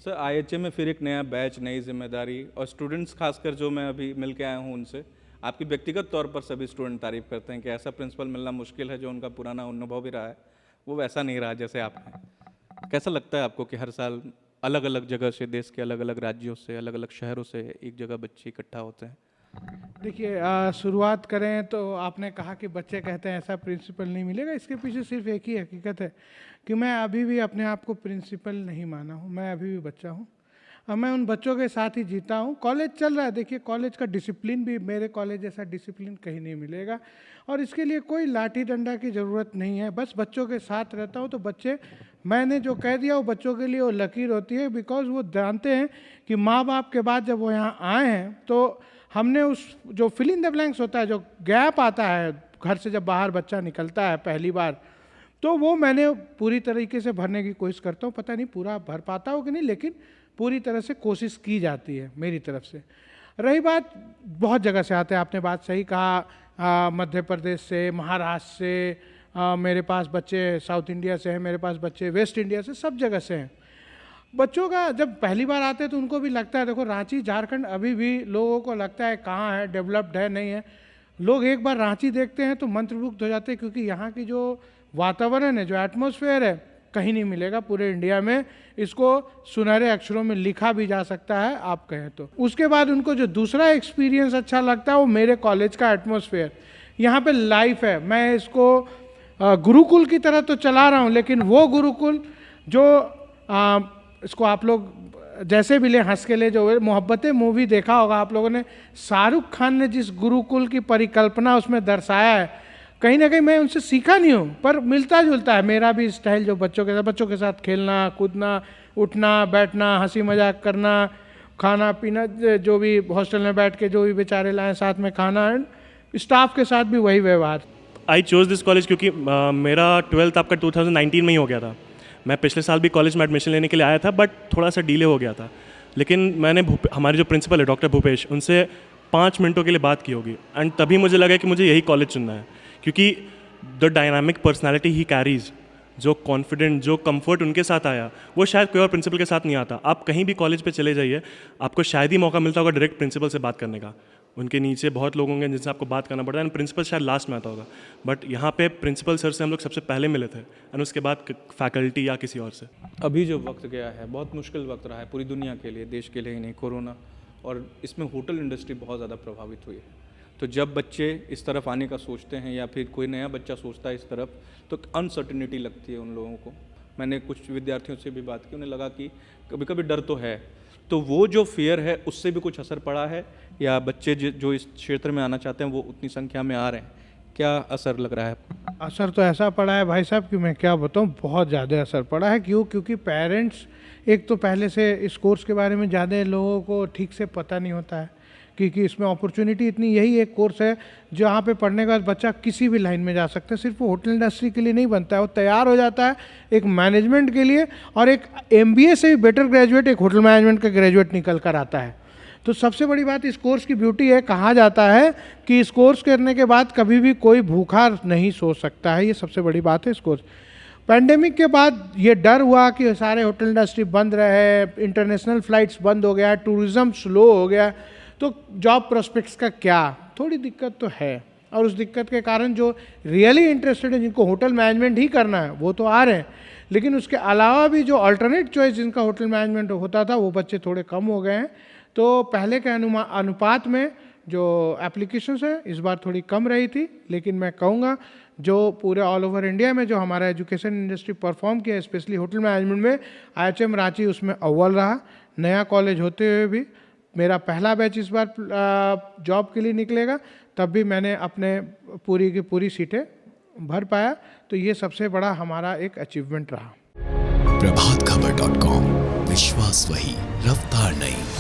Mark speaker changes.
Speaker 1: Sir आईएचए में फिर एक नया बैच, नई जिम्मेदारी और स्टूडेंट्स खासकर जो मैं अभी मिल के आया हूँ उनसे, आपकी व्यक्तिगत तौर पर सभी स्टूडेंट तारीफ करते हैं कि ऐसा प्रिंसिपल मिलना मुश्किल है, जो उनका पुराना अनुभव भी रहा है वो वैसा नहीं रहा जैसे आपने। कैसा लगता है आपको कि हर साल अलग अलग जगह से, देश के अलग अलग राज्यों से, अलग अलग शहरों से एक जगह बच्चे इकट्ठा होते हैं?
Speaker 2: देखिए, शुरुआत करें तो आपने कहा कि बच्चे कहते हैं ऐसा प्रिंसिपल नहीं मिलेगा। इसके पीछे सिर्फ एक ही हकीकत है कि मैं अभी भी अपने आप को प्रिंसिपल नहीं माना हूँ। मैं अभी भी बच्चा हूँ और मैं उन बच्चों के साथ ही जीता हूँ। कॉलेज चल रहा है, देखिए कॉलेज का डिसिप्लिन भी मेरे कॉलेज जैसा डिसिप्लिन कहीं नहीं मिलेगा और इसके लिए कोई लाठी डंडा की ज़रूरत नहीं है। बस बच्चों के साथ रहता हूँ तो बच्चे, मैंने जो कह दिया वो बच्चों के लिए वो लकीर होती है, बिकॉज वो जानते हैं कि माँ बाप के बाद जब वो यहाँ आए हैं तो हमने उस जो फिल इन द ब्लैंक्स होता है, जो गैप आता है घर से जब बाहर बच्चा निकलता है पहली बार, तो वो मैंने पूरी तरीके से भरने की कोशिश करता हूँ। पता नहीं पूरा भर पाता हो कि नहीं, लेकिन पूरी तरह से कोशिश की जाती है मेरी तरफ से। रही बात, बहुत जगह से आते हैं, आपने बात सही कहा, मध्य प्रदेश से, महाराष्ट्र से, मेरे पास बच्चे साउथ इंडिया से हैं, मेरे पास बच्चे वेस्ट इंडिया से, सब जगह से हैं। बच्चों का जब पहली बार आते हैं तो उनको भी लगता है, देखो रांची झारखंड अभी भी लोगों को लगता है कहाँ है, डेवलप्ड है नहीं है। लोग एक बार रांची देखते हैं तो मंत्रमुग्ध हो जाते हैं, क्योंकि यहाँ की जो वातावरण है, जो एटमॉस्फेयर है, कहीं नहीं मिलेगा पूरे इंडिया में। इसको सुनहरे अक्षरों में लिखा भी जा सकता है आप कहें तो। उसके बाद उनको जो दूसरा एक्सपीरियंस अच्छा लगता है वो मेरे कॉलेज का एटमॉस्फेयर। यहाँ पे लाइफ है। मैं इसको गुरुकुल की तरह तो चला रहा हूँ, लेकिन वो गुरुकुल जो इसको आप लोग जैसे भी ले, हंस के ले, जो मोहब्बतें मूवी देखा होगा आप लोगों ने, शाहरुख खान ने जिस गुरुकुल की परिकल्पना उसमें दर्शाया है, कहीं ना कहीं मैं उनसे सीखा नहीं हूँ, पर मिलता जुलता है मेरा भी स्टाइल। जो बच्चों के साथ खेलना कूदना, उठना बैठना, हंसी मजाक करना, खाना पीना, जो भी हॉस्टल में बैठ के जो भी बेचारे लाएँ साथ में खाना, स्टाफ के साथ भी वही व्यवहार।
Speaker 3: आई चोज़ दिस कॉलेज क्योंकि मेरा 12th आपका 2019 में ही हो गया था। मैं पिछले साल भी कॉलेज में एडमिशन लेने के लिए आया था, बट थोड़ा सा डिले हो गया था। लेकिन मैंने हमारे जो प्रिंसिपल है डॉक्टर भूपेश, उनसे 5 मिनटों के लिए बात की होगी, एंड तभी मुझे लगा कि मुझे यही कॉलेज चुनना है, क्योंकि the dynamic personality he carries, जो कॉन्फिडेंट, जो कंफर्ट उनके साथ आया, वो शायद कोई और प्रिंसिपल के साथ नहीं आता। आप कहीं भी कॉलेज पे चले जाइए, आपको शायद ही मौका मिलता होगा डायरेक्ट प्रिंसिपल से बात करने का। उनके नीचे बहुत लोग होंगे जिनसे आपको बात करना पड़ता है, एंड प्रिंसिपल शायद लास्ट में आता होगा, बट यहाँ पे प्रिंसिपल सर से हम लोग सबसे पहले मिले थे, एंड उसके बाद फैकल्टी या किसी और से।
Speaker 1: अभी जो वक्त गया है बहुत मुश्किल वक्त रहा है पूरी दुनिया के लिए, देश के लिए ही नहीं, कोरोना, और इसमें होटल इंडस्ट्री बहुत ज़्यादा प्रभावित हुई है। तो जब बच्चे इस तरफ आने का सोचते हैं या फिर कोई नया बच्चा सोचता है इस तरफ, तो अनसर्टिनिटी लगती है उन लोगों को। मैंने कुछ विद्यार्थियों से भी बात की, उन्हें लगा कि कभी कभी डर तो है, तो वो जो फियर है उससे भी कुछ असर पड़ा है, या बच्चे जो इस क्षेत्र में आना चाहते हैं वो उतनी संख्या में आ रहे हैं, क्या असर लग रहा है आपको?
Speaker 2: असर तो ऐसा पड़ा है भाई साहब कि मैं क्या बताऊँ, बहुत ज़्यादा असर पड़ा है। क्योंकि पेरेंट्स, एक तो पहले से इस कोर्स के बारे में ज़्यादा लोगों को ठीक से पता नहीं होता है, क्योंकि इसमें अपॉर्चुनिटी इतनी, यही एक कोर्स है जहाँ पे पढ़ने के बाद बच्चा किसी भी लाइन में जा सकता है। सिर्फ वो होटल इंडस्ट्री के लिए नहीं बनता है, वो तैयार हो जाता है एक मैनेजमेंट के लिए, और एक MBA से भी बेटर ग्रेजुएट एक होटल मैनेजमेंट का ग्रेजुएट निकल कर आता है। तो सबसे बड़ी बात इस कोर्स की ब्यूटी है, कहा जाता है कि इस कोर्स करने के बाद कभी भी कोई भूखा नहीं सो सकता है। ये सबसे बड़ी बात है इस कोर्स। पैंडेमिक के बाद ये डर हुआ कि सारे होटल इंडस्ट्री बंद रहे, इंटरनेशनल फ्लाइट्स बंद हो गया, टूरिज़्म स्लो हो गया, तो जॉब प्रोस्पेक्ट्स का क्या, थोड़ी दिक्कत तो है। और उस दिक्कत के कारण जो रियली इंटरेस्टेड है, जिनको होटल मैनेजमेंट ही करना है, वो तो आ रहे हैं, लेकिन उसके अलावा भी जो अल्टरनेट चॉइस जिनका होटल मैनेजमेंट होता था, वो बच्चे थोड़े कम हो गए हैं। तो पहले के अनुपात में जो एप्लीकेशंस हैं इस बार थोड़ी कम रही थी, लेकिन मैं कहूँगा जो पूरे ऑल ओवर इंडिया में जो हमारा एजुकेशन इंडस्ट्री परफॉर्म किया, स्पेशली होटल मैनेजमेंट में, IHM रांची उसमें अव्वल रहा। नया कॉलेज होते हुए भी मेरा पहला बैच इस बार जॉब के लिए निकलेगा, तब भी मैंने अपने पूरी की पूरी सीटें भर पाया। तो ये सबसे बड़ा हमारा एक अचीवमेंट रहा।
Speaker 4: प्रभातखबर.com, विश्वास वही, रफ्तार नहीं।